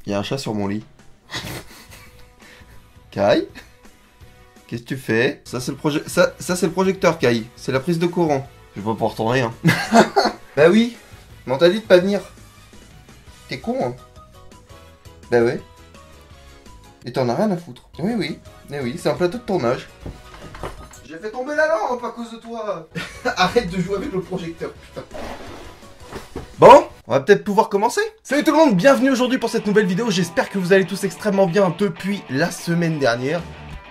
Il y a un chat sur mon lit. Kai? Qu'est-ce que tu fais? Ça c'est le projecteur, Kai. C'est la prise de courant. Je vais pas pouvoir tourner, hein. Bah oui. Mais on t'a dit de pas venir. T'es con, hein. Bah ouais. Et t'en as rien à foutre. Oui, oui. Eh oui, c'est un plateau de tournage. J'ai fait tomber la lampe à cause de toi. Arrête de jouer avec le projecteur, putain. Bon, on va peut-être pouvoir commencer. Salut tout le monde, bienvenue aujourd'hui pour cette nouvelle vidéo. J'espère que vous allez tous extrêmement bien depuis la semaine dernière.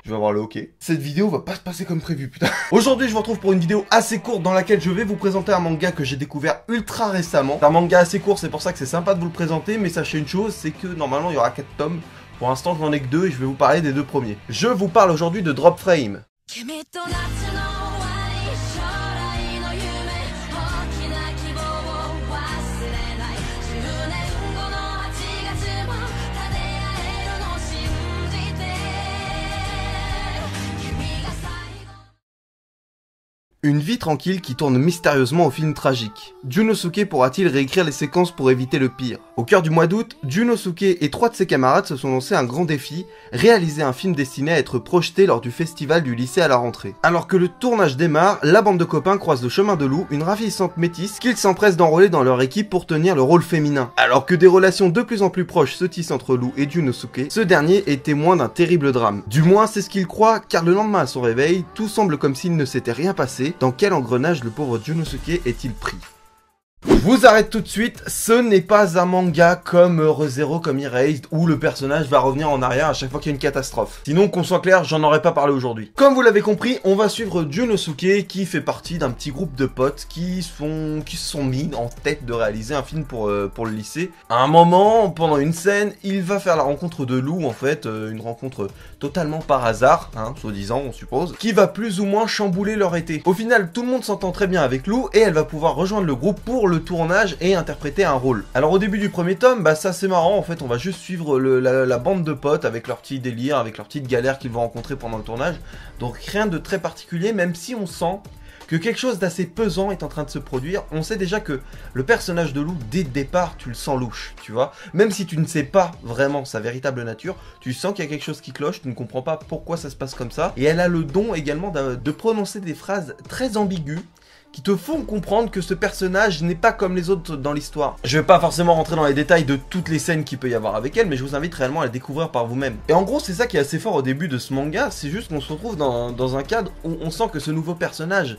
Je vais avoir le hockey. Cette vidéo va pas se passer comme prévu, putain. Aujourd'hui, je vous retrouve pour une vidéo assez courte dans laquelle je vais vous présenter un manga que j'ai découvert ultra récemment. C'est un manga assez court, c'est pour ça que c'est sympa de vous le présenter. Mais sachez une chose, c'est que normalement, il y aura 4 tomes. Pour l'instant, je n'en ai que 2 et je vais vous parler des 2 premiers. Je vous parle aujourd'hui de Drop Frame. Une vie tranquille qui tourne mystérieusement au film tragique. Junosuke pourra-t-il réécrire les séquences pour éviter le pire? Au cœur du mois d'août, Junosuke et 3 de ses camarades se sont lancés un grand défi, réaliser un film destiné à être projeté lors du festival du lycée à la rentrée. Alors que le tournage démarre, la bande de copains croise le chemin de Lou, une ravissante métisse qu'ils s'empressent d'enrôler dans leur équipe pour tenir le rôle féminin. Alors que des relations de plus en plus proches se tissent entre Lou et Junosuke, ce dernier est témoin d'un terrible drame. Du moins c'est ce qu'il croit, car le lendemain à son réveil, tout semble comme s'il ne s'était rien passé. Dans quel engrenage le pauvre Junosuke est-il pris? Je vous arrête tout de suite, ce n'est pas un manga comme Re:Zero, comme Erased, où le personnage va revenir en arrière à chaque fois qu'il y a une catastrophe. Sinon, qu'on soit clair, j'en aurais pas parlé aujourd'hui. Comme vous l'avez compris, on va suivre Junosuke qui fait partie d'un petit groupe de potes qui se sont mis en tête de réaliser un film pour le lycée. À un moment, pendant une scène, il va faire la rencontre de Lou, en fait, une rencontre totalement par hasard, hein, soi-disant, on suppose, qui va plus ou moins chambouler leur été. Au final, tout le monde s'entend très bien avec Lou et elle va pouvoir rejoindre le groupe pour le tournage et interpréter un rôle. Alors au début du premier tome, bah ça c'est marrant, en fait on va juste suivre la bande de potes avec leurs petits délires, avec leurs petites galères qu'ils vont rencontrer pendant le tournage. Donc rien de très particulier, même si on sent que quelque chose d'assez pesant est en train de se produire. On sait déjà que le personnage de Lou, dès le départ, tu le sens louche, tu vois. Même si tu ne sais pas vraiment sa véritable nature, tu sens qu'il y a quelque chose qui cloche, tu ne comprends pas pourquoi ça se passe comme ça. Et elle a le don également de prononcer des phrases très ambiguës, qui te font comprendre que ce personnage n'est pas comme les autres dans l'histoire. Je vais pas forcément rentrer dans les détails de toutes les scènes qu'il peut y avoir avec elle, mais je vous invite réellement à les découvrir par vous-même. Et en gros, c'est ça qui est assez fort au début de ce manga, c'est juste qu'on se retrouve dans un cadre où on sent que ce nouveau personnage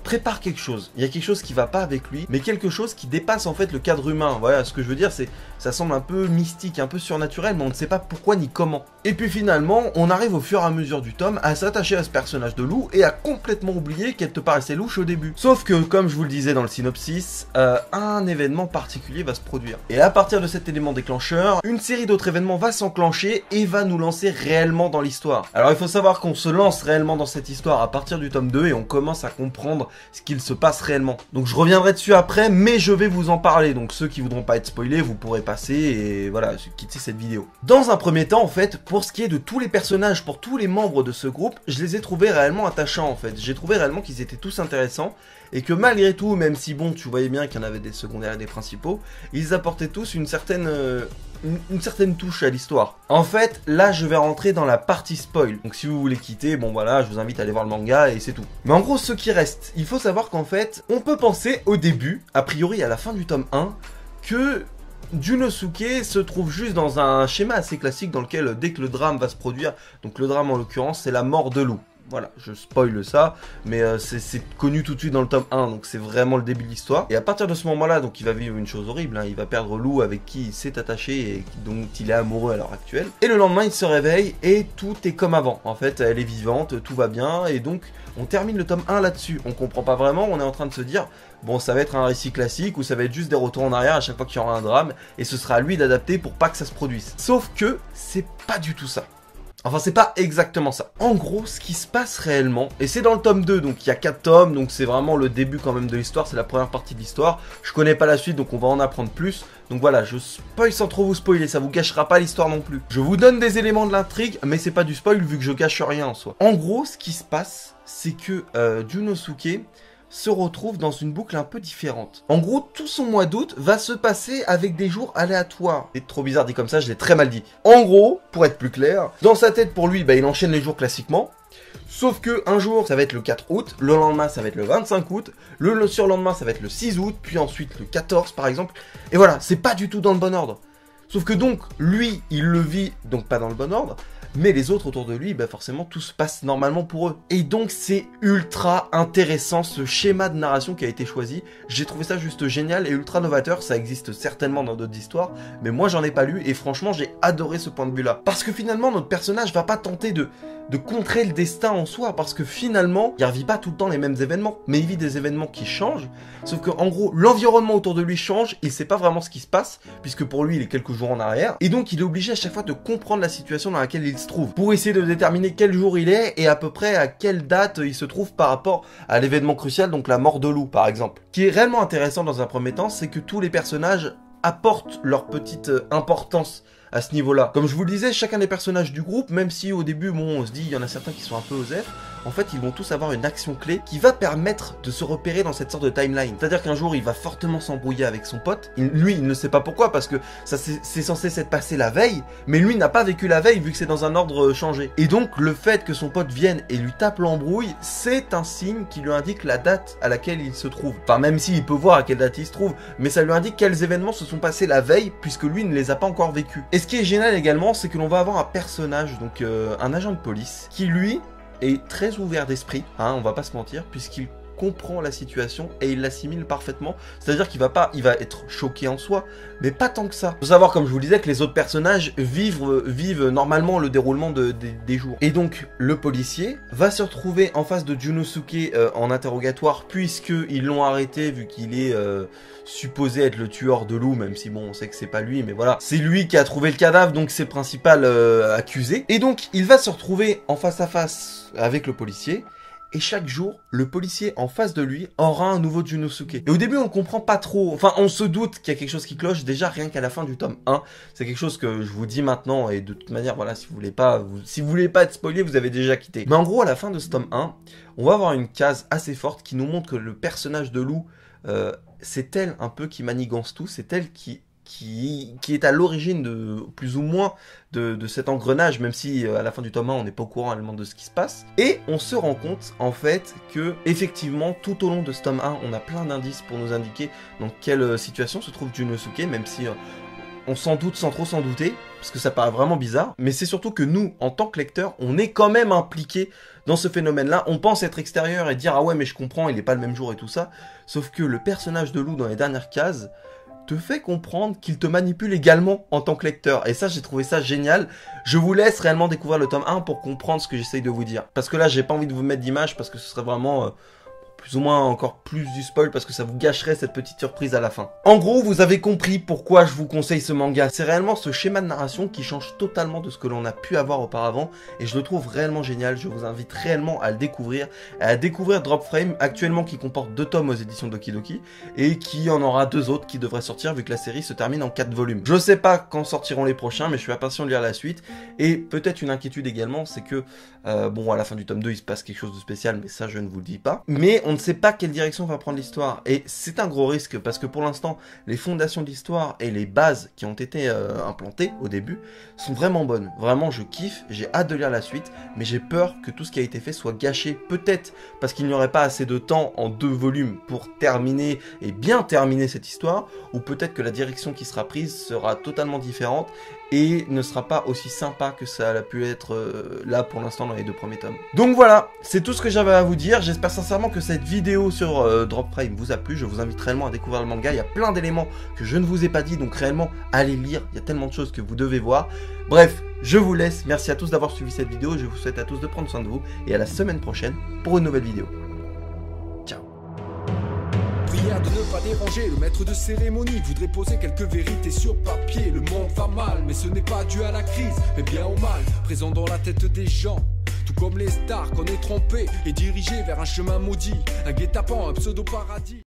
prépare quelque chose. Il y a quelque chose qui va pas avec lui, mais quelque chose qui dépasse en fait le cadre humain. Voilà, ce que je veux dire, c'est ça semble un peu mystique, un peu surnaturel, mais on ne sait pas pourquoi ni comment. Et puis finalement, on arrive au fur et à mesure du tome à s'attacher à ce personnage de Lou et à complètement oublier qu'elle te paraissait louche au début. Sauf que, comme je vous le disais dans le synopsis, un événement particulier va se produire. Et à partir de cet élément déclencheur, une série d'autres événements va s'enclencher et va nous lancer réellement dans l'histoire. Alors il faut savoir qu'on se lance réellement dans cette histoire à partir du tome 2 et on commence à comprendre ce qu'il se passe réellement. Donc je reviendrai dessus après, mais je vais vous en parler. Donc ceux qui voudront pas être spoilés, vous pourrez passer et voilà, quitter cette vidéo. Dans un premier temps, en fait, pour ce qui est de tous les personnages, pour tous les membres de ce groupe, je les ai trouvés réellement attachants, en fait. J'ai trouvé réellement qu'ils étaient tous intéressants et que malgré tout, même si bon, tu voyais bien qu'il y en avait des secondaires et des principaux, ils apportaient tous une certaine touche à l'histoire. En fait, là, je vais rentrer dans la partie spoil. Donc si vous voulez quitter, bon voilà, je vous invite à aller voir le manga et c'est tout. Mais en gros, ce qui reste, il faut savoir qu'en fait, on peut penser au début, a priori à la fin du tome 1, que Junosuke se trouve juste dans un schéma assez classique dans lequel, dès que le drame va se produire, donc le drame en l'occurrence, c'est la mort de Lou. Voilà, je spoil ça, mais c'est connu tout de suite dans le tome 1, donc c'est vraiment le début de l'histoire. Et à partir de ce moment-là, donc il va vivre une chose horrible, hein, il va perdre Lou avec qui il s'est attaché et dont il est amoureux à l'heure actuelle. Et le lendemain, il se réveille et tout est comme avant. En fait, elle est vivante, tout va bien, et donc on termine le tome 1 là-dessus. On comprend pas vraiment, on est en train de se dire, bon, ça va être un récit classique ou ça va être juste des retours en arrière à chaque fois qu'il y aura un drame, et ce sera à lui d'adapter pour pas que ça se produise. Sauf que c'est pas du tout ça. Enfin, c'est pas exactement ça. En gros, ce qui se passe réellement, et c'est dans le tome 2, donc il y a 4 tomes, donc c'est vraiment le début quand même de l'histoire, c'est la première partie de l'histoire. Je connais pas la suite, donc on va en apprendre plus. Donc voilà, je spoil sans trop vous spoiler, ça vous gâchera pas l'histoire non plus. Je vous donne des éléments de l'intrigue, mais c'est pas du spoil vu que je gâche rien en soi. En gros, ce qui se passe, c'est que Junosuke se retrouve dans une boucle un peu différente. En gros, tout son mois d'août va se passer avec des jours aléatoires. C'est trop bizarre dit comme ça, je l'ai très mal dit. En gros, pour être plus clair, dans sa tête pour lui, il enchaîne les jours classiquement. Sauf que un jour, ça va être le 4 août, le lendemain, ça va être le 25 août, le surlendemain, ça va être le 6 août, puis ensuite le 14 par exemple. Et voilà, c'est pas du tout dans le bon ordre. Sauf que donc, lui, il le vit donc pas dans le bon ordre, mais les autres autour de lui, forcément, tout se passe normalement pour eux. Et donc, c'est ultra intéressant ce schéma de narration qui a été choisi. J'ai trouvé ça juste génial et ultra novateur. Ça existe certainement dans d'autres histoires, mais moi, j'en ai pas lu et franchement, j'ai adoré ce point de vue-là. Parce que finalement, notre personnage va pas tenter de contrer le destin en soi, parce que finalement, il revit pas tout le temps les mêmes événements, mais il vit des événements qui changent, sauf que en gros, l'environnement autour de lui change, il sait pas vraiment ce qui se passe, puisque pour lui, il est quelques jours en arrière, et donc il est obligé à chaque fois de comprendre la situation dans laquelle il se trouve, pour essayer de déterminer quel jour il est, et à peu près à quelle date il se trouve par rapport à l'événement crucial, donc la mort de Lou, par exemple. Ce qui est réellement intéressant dans un premier temps, c'est que tous les personnages apportent leur petite importance à ce niveau-là. Comme je vous le disais, chacun des personnages du groupe, même si au début, on se dit, il y en a certains qui sont un peu osef, en fait, ils vont tous avoir une action clé qui va permettre de se repérer dans cette sorte de timeline. C'est-à-dire qu'un jour, il va fortement s'embrouiller avec son pote. Lui, il ne sait pas pourquoi, parce que ça c'est censé s'être passé la veille, mais lui n'a pas vécu la veille vu que c'est dans un ordre changé. Et donc, le fait que son pote vienne et lui tape l'embrouille, c'est un signe qui lui indique la date à laquelle il se trouve. Enfin, même s'il peut voir à quelle date il se trouve, mais ça lui indique quels événements se sont passés la veille, puisque lui ne les a pas encore vécus. Et ce qui est génial également, c'est que l'on va avoir un personnage, donc un agent de police, qui lui est très ouvert d'esprit, on va pas se mentir, puisqu'il comprend la situation et il l'assimile parfaitement. C'est-à-dire qu'il va être choqué en soi, mais pas tant que ça. Faut savoir, comme je vous le disais, que les autres personnages vivent normalement le déroulement des jours. Et donc, le policier va se retrouver en face de Junosuke en interrogatoire, puisqu'ils l'ont arrêté, vu qu'il est supposé être le tueur de Lou, même si bon, on sait que c'est pas lui, mais voilà. C'est lui qui a trouvé le cadavre, donc c'est le principal accusé. Et donc, il va se retrouver en face à face avec le policier, et chaque jour, le policier en face de lui aura un nouveau Junosuke. Et au début, on comprend pas trop, enfin, on se doute qu'il y a quelque chose qui cloche, déjà rien qu'à la fin du tome 1. C'est quelque chose que je vous dis maintenant, et de toute manière, voilà, si vous voulez pas être spoilé, vous avez déjà quitté. Mais en gros, à la fin de ce tome 1, on va avoir une case assez forte qui nous montre que le personnage de Lou, c'est elle un peu qui manigance tout, c'est elle qui est à l'origine de plus ou moins de cet engrenage, même si à la fin du tome 1 on n'est pas au courant réellement de ce qui se passe. Et on se rend compte en fait que effectivement tout au long de ce tome 1 on a plein d'indices pour nous indiquer dans quelle situation se trouve Junosuke, même si on s'en doute sans trop s'en douter, parce que ça paraît vraiment bizarre, mais c'est surtout que nous, en tant que lecteurs, on est quand même impliqués dans ce phénomène-là. On pense être extérieur et dire « Ah ouais, mais je comprends, il n'est pas le même jour et tout ça », sauf que le personnage de Lou dans les dernières cases te fait comprendre qu'il te manipule également en tant que lecteur. Et ça, j'ai trouvé ça génial. Je vous laisse réellement découvrir le tome 1 pour comprendre ce que j'essaye de vous dire. Parce que là, j'ai pas envie de vous mettre d'image parce que ce serait vraiment plus ou moins encore plus du spoil parce que ça vous gâcherait cette petite surprise à la fin. En gros, vous avez compris pourquoi je vous conseille ce manga. C'est réellement ce schéma de narration qui change totalement de ce que l'on a pu avoir auparavant et je le trouve réellement génial. Je vous invite réellement à le découvrir, à découvrir Drop Frame, actuellement qui comporte 2 tomes aux éditions Dokidoki et qui en aura 2 autres qui devraient sortir vu que la série se termine en 4 volumes. Je sais pas quand sortiront les prochains, mais je suis impatient de lire la suite. Et peut-être une inquiétude également, c'est que bon, à la fin du tome 2 il se passe quelque chose de spécial, mais ça je ne vous le dis pas. Mais on ne sait pas quelle direction va prendre l'histoire et c'est un gros risque parce que pour l'instant les fondations de l'histoire et les bases qui ont été implantées au début sont vraiment bonnes. Vraiment je kiffe, j'ai hâte de lire la suite, mais j'ai peur que tout ce qui a été fait soit gâché, peut-être parce qu'il n'y aurait pas assez de temps en 2 volumes pour terminer et bien terminer cette histoire, ou peut-être que la direction qui sera prise sera totalement différente et ne sera pas aussi sympa que ça a pu être là pour l'instant dans les 2 premiers tomes. Donc voilà, c'est tout ce que j'avais à vous dire. J'espère sincèrement que cette vidéo sur Drop Frame vous a plu. Je vous invite réellement à découvrir le manga. Il y a plein d'éléments que je ne vous ai pas dit, donc réellement allez lire. Il y a tellement de choses que vous devez voir. Bref, je vous laisse. Merci à tous d'avoir suivi cette vidéo. Je vous souhaite à tous de prendre soin de vous et à la semaine prochaine pour une nouvelle vidéo. De ne pas déranger, le maître de cérémonie voudrait poser quelques vérités sur papier. Le monde va mal, mais ce n'est pas dû à la crise, mais bien au mal, présent dans la tête des gens. Tout comme les stars qu'on est trompés et dirigés vers un chemin maudit, un guet-apens, un pseudo-paradis.